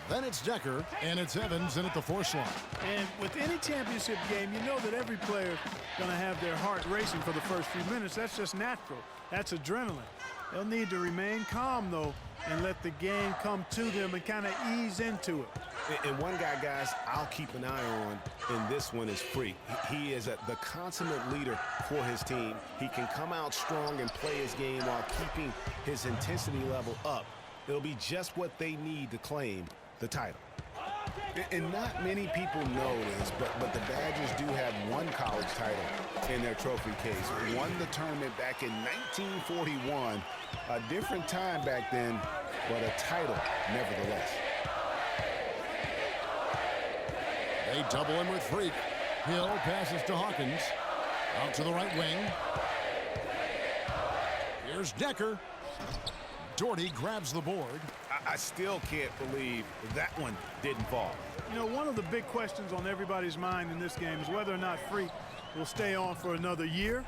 Then it's Decker, and it's Evans in at the 4 slot. And with any championship game, you know that every player is going to have their heart racing for the first few minutes. That's just natural. That's adrenaline. They'll need to remain calm, though, and let the game come to them and kind of ease into it. And one guy, guys, I'll keep an eye on in this one is Freak. He is the consummate leader for his team. He can come out strong and play his game while keeping his intensity level up. It'll be just what they need to claim the title. And not many people know this, but the Badgers do have one college title in their trophy case. Won the tournament back in 1941. A different time back then, but a title nevertheless. They double him with Freak. Hill passes to Hawkins. Out to the right wing. Here's Decker. Doherty grabs the board. I still can't believe that one didn't fall. You know, one of the big questions on everybody's mind in this game is whether or not Freak will stay on for another year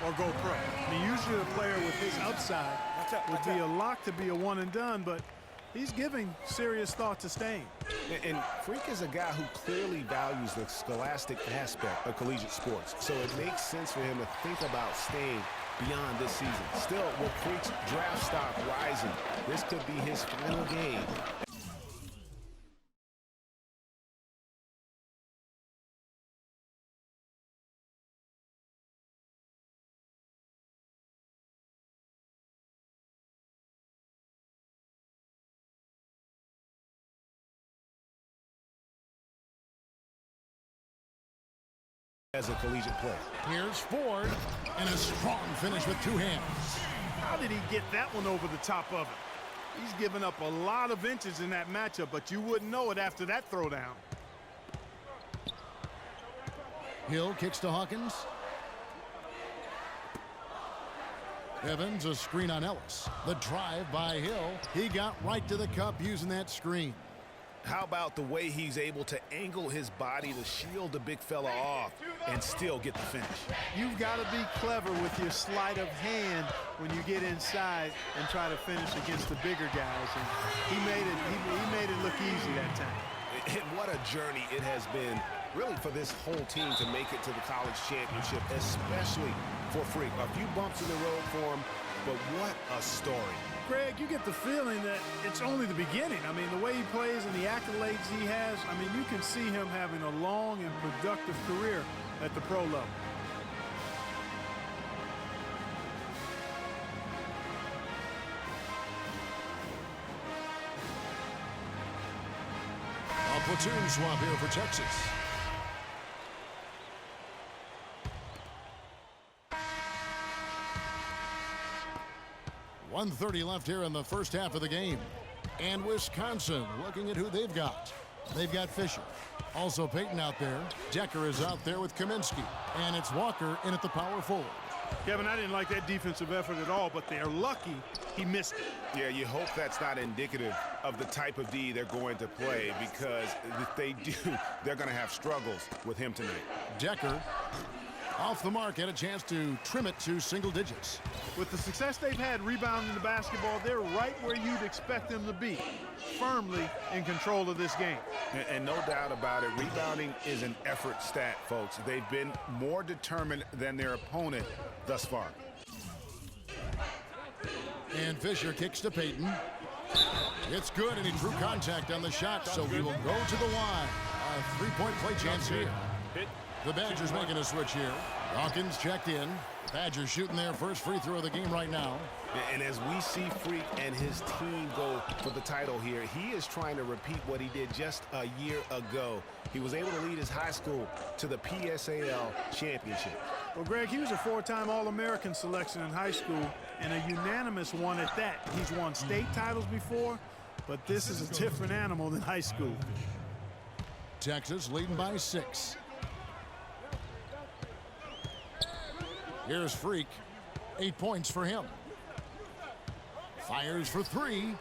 or go pro. I mean, usually a player with his upside would be a lock to be a one and done, but he's giving serious thought to staying. And Freak is a guy who clearly values the scholastic aspect of collegiate sports, so it makes sense for him to think about staying beyond this season. Still, with Freak's draft stock rising, this could be his final game. As a collegiate player. Here's Ford, and a strong finish with 2 hands. How did he get that one over the top of it? He's given up a lot of inches in that matchup, but you wouldn't know it after that throwdown. Hill kicks to Hawkins. Evans, a screen on Ellis. The drive by Hill. He got right to the cup using that screen. How about the way he's able to angle his body to shield the big fella off and still get the finish? You've got to be clever with your sleight of hand when you get inside and try to finish against the bigger guys. And he made it look easy that time. And what a journey it has been, really, for this whole team to make it to the college championship, especially for Freak. A few bumps in the road for him, but what a story. Greg, you get the feeling that it's only the beginning. I mean, the way he plays and the accolades he has, I mean, you can see him having a long and productive career at the pro level. A platoon swap here for Texas. .130 left here in the first half of the game. And Wisconsin looking at who they've got. They've got Fisher. Also Peyton out there. Decker is out there with Kaminsky. And it's Walker in at the power forward. Kevin, I didn't like that defensive effort at all, but they're lucky he missed it. Yeah, you hope that's not indicative of the type of D they're going to play, because if they do, they're going to have struggles with him tonight. Decker off the mark, had a chance to trim it to single digits. With the success they've had rebounding the basketball, they're right where you'd expect them to be, firmly in control of this game. And no doubt about it, rebounding is an effort stat, folks. They've been more determined than their opponent thus far. And Fisher kicks to Peyton. It's good, and he drew contact on the shot, so we will go to the line. A three-point play chance here. The Badgers making a switch here. Hawkins checked in. Badgers shooting their first free throw of the game right now. And as we see Freak and his team go for the title here, he is trying to repeat what he did just a year ago. He was able to lead his high school to the PSAL championship. Well, Greg, he was a 4-time All-American selection in high school and a unanimous one at that. He's won state titles before, but this is a different animal than high school. Texas leading by 6. Here's Freak. 8 points for him. Fires for 3.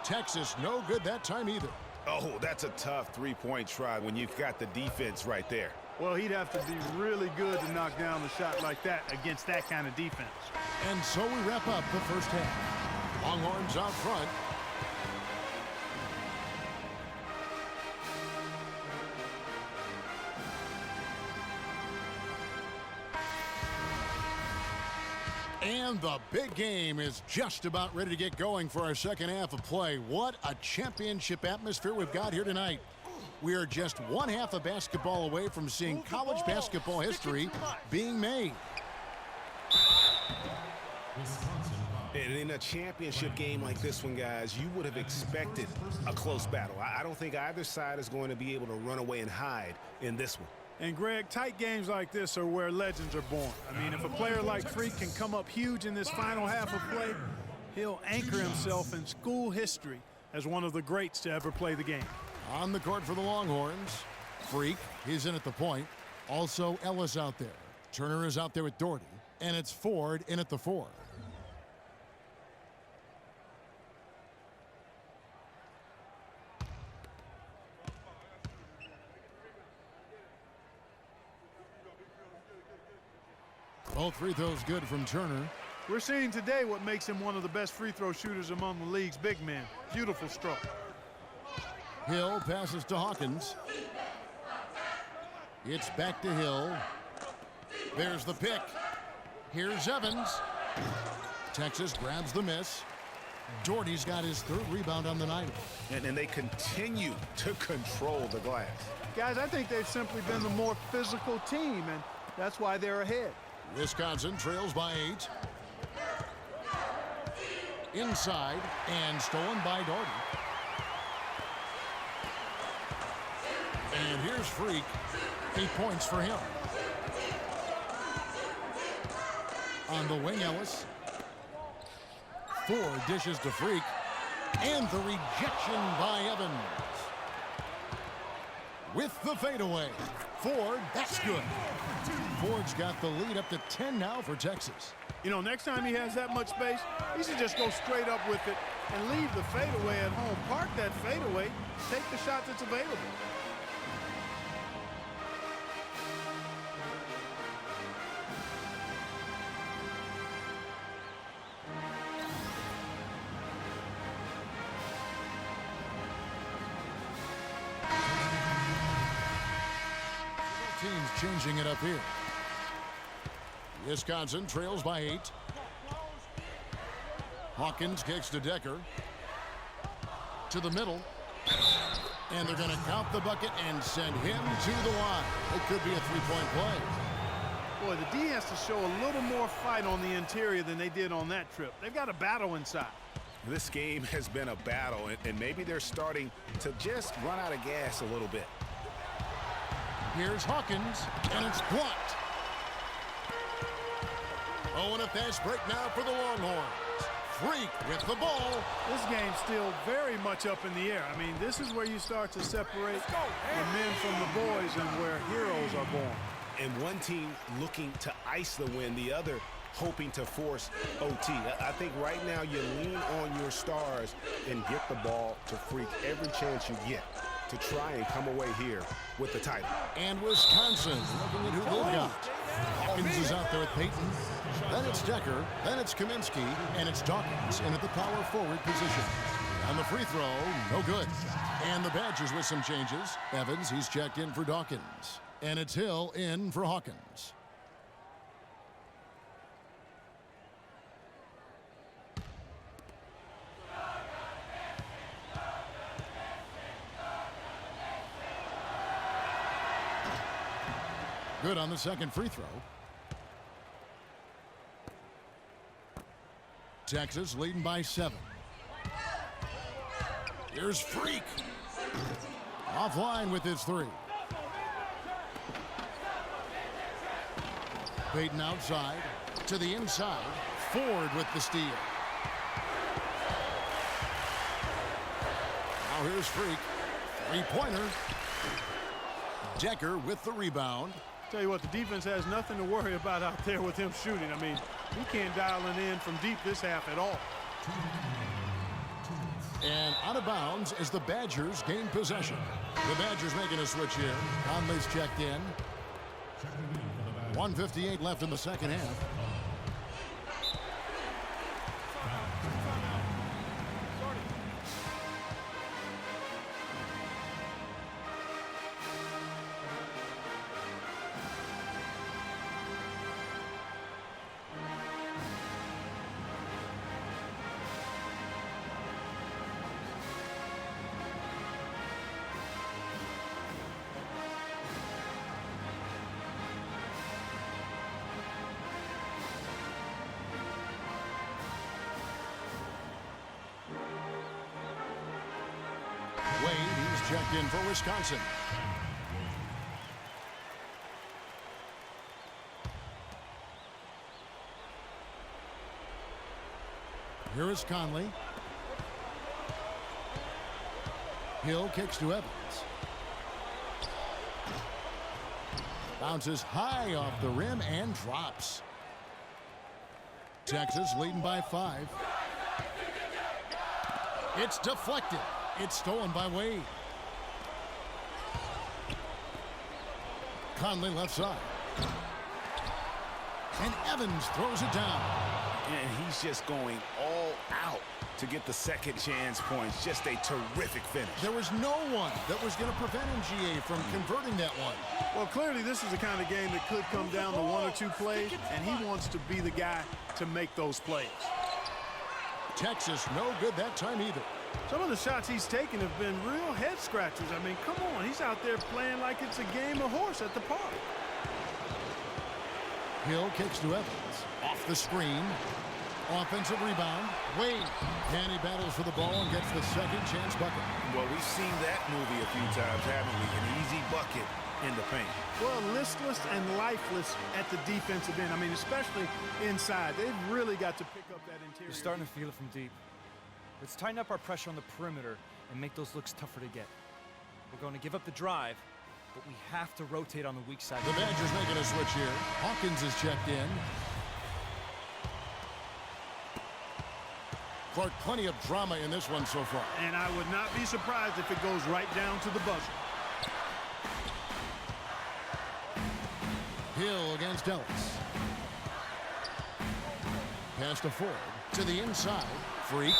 Texas no good that time either. Oh, that's a tough three-point try when you've got the defense right there. Well, he'd have to be really good to knock down the shot like that against that kind of defense. And so we wrap up the first half. Longhorns out front. And the big game is just about ready to get going for our second half of play. What a championship atmosphere we've got here tonight. We are just one half of basketball away from seeing college basketball history being made. And in a championship game like this one, guys, you would have expected a close battle. I don't think either side is going to be able to run away and hide in this one. And, Greg, tight games like this are where legends are born. I mean, if a player like Freak can come up huge in this final half of play, he'll anchor himself in school history as one of the greats to ever play the game. On the court for the Longhorns, Freak, he's in at the point. Also Ellis out there. Turner is out there with Doherty. And it's Ford in at the 4. Both free throws good from Turner. We're seeing today what makes him one of the best free throw shooters among the league's big men. Beautiful stroke. Hill passes to Hawkins. It's back to Hill. There's the pick. Here's Evans. Texas grabs the miss. Doherty's got his 3rd rebound on the night. And they continue to control the glass. Guys, I think they've simply been the more physical team, and that's why they're ahead. Wisconsin trails by 8. Inside and stolen by Doherty. And here's Freak. 8 points for him. On the wing, Ellis. 4 dishes to Freak. And the rejection by Evans. With the fadeaway. Ford, that's good. Ford's got the lead up to 10 now for Texas. You know, next time he has that much space, he should just go straight up with it and leave the fadeaway at home. Park that fadeaway, take the shot that's available. Teams changing it up here. Wisconsin trails by 8. Hawkins kicks to Decker. To the middle. And they're going to count the bucket and send him to the line. It could be a 3-point play. Boy, the D has to show a little more fight on the interior than they did on that trip. They've got a battle inside. This game has been a battle, and maybe they're starting to just run out of gas a little bit. Here's Hawkins, and it's blocked. Oh, and a fast break now for the Longhorns. Freak with the ball. This game's still very much up in the air. I mean, this is where you start to separate the men from the boys and where heroes are born. And one team looking to ice the win, the other hoping to force OT. I think right now you lean on your stars and get the ball to Freak every chance you get to try and come away here with the title. And Wisconsin looking at who they've got. Hawkins is out there with Payton. Then it's Decker. Then it's Kaminsky. And it's Dawkins in at the power forward position. On the free throw, no good. And the Badgers with some changes. Evans, he's checked in for Dawkins. And it's Hill in for Hawkins. Good on the second free throw. Texas leading by 7. Here's Freak. Offline with his 3. Payton outside to the inside. Ford with the steal. Now here's Freak. 3-pointer. Decker with the rebound. Tell you what, the defense has nothing to worry about out there with him shooting. I mean, he can't dial it in from deep this half at all. And out of bounds as the Badgers gain possession. The Badgers making a switch here. Conley's checked in. 1:58 left in the second half. checked in for Wisconsin. Here is Conley. Hill kicks to Evans. Bounces high off the rim and drops. Texas leading by 5. It's deflected. It's stolen by Wade. Conley left side. And Evans throws it down. And he's just going all out to get the second chance points. Just a terrific finish. There was no one that was going to prevent MGA from converting that one. Well, clearly this is the kind of game that could come down to 1 or 2 plays, and he wants to be the guy to make those plays. Texas no good that time either. Some of the shots he's taken have been real head scratchers. I mean, come on, he's out there playing like it's a game of horse at the park. Hill kicks to Evans. Off the screen. Offensive rebound. Wade. And he battles for the ball and gets the second chance bucket. Well, we've seen that movie a few times, haven't we? An easy bucket in the paint. Well, listless and lifeless at the defensive end. I mean, especially inside. They've really got to pick up that interior. You're starting to feel it from deep. Let's tighten up our pressure on the perimeter and make those looks tougher to get. We're going to give up the drive, but we have to rotate on the weak side. The Badgers making a switch here. Hawkins is checked in. Clark, plenty of drama in this one so far. And I would not be surprised if it goes right down to the buzzer. Hill against Ellis. Pass to Ford. To the inside. Freak.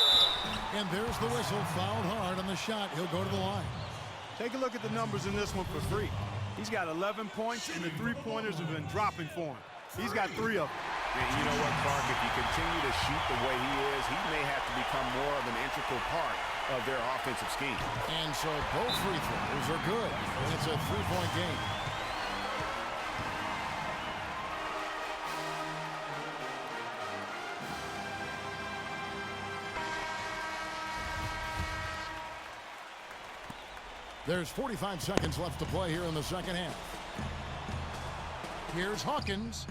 And there's the whistle. Fouled hard on the shot. He'll go to the line. Take a look at the numbers in this one for Freak. He's got 11 points, and the three-pointers have been dropping for him. He's got 3 of them. And you know what, Clark? If you continue to shoot the way he is, he may have to become more of an integral part of their offensive scheme. And so both free throws are good. And it's a 3-point game. There's 45 seconds left to play here in the second half. Here's Hawkins.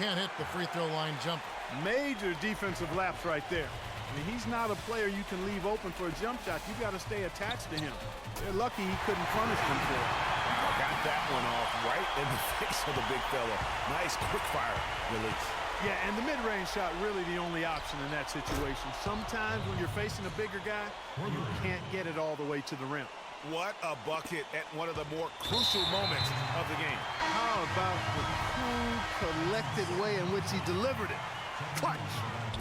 Can't hit the free throw line jumper. Major defensive lapse right there. I mean, he's not a player you can leave open for a jump shot. You got to stay attached to him. They're lucky he couldn't punish them for it. Got that one off right in the face of the big fella. Nice quick fire release. Yeah, and the mid-range shot really the only option in that situation. Sometimes when you're facing a bigger guy, you can't get it all the way to the rim. What a bucket at one of the more crucial moments of the game. How about the cool, collected way in which he delivered it? Clutch.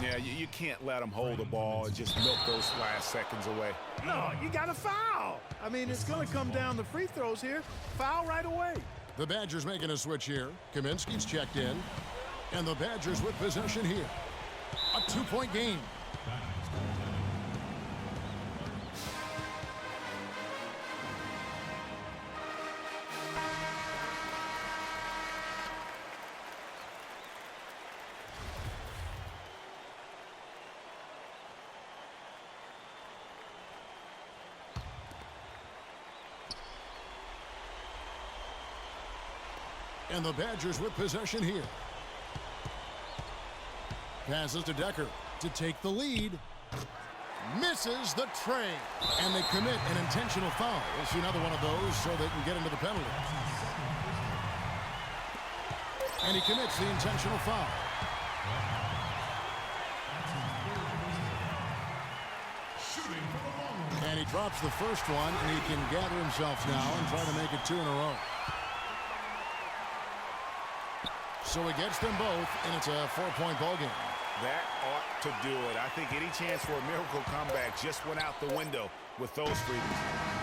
Yeah, you can't let him hold the ball and just milk those last seconds away. No, you got to foul. I mean, it's going to come down to free throws here. Foul right away. The Badgers making a switch here. Kaminsky's checked in. And the Badgers with possession here. A 2-point game. And the Badgers with possession here. Passes to Decker to take the lead. Misses the tray. And they commit an intentional foul. We'll see another one of those so they can get into the penalty. And he commits the intentional foul. And he drops the first one, and he can gather himself now and try to make it 2 in a row. So he gets them both, and it's a 4-point ball game. That ought to do it. I think any chance for a miracle comeback just went out the window with those freebies.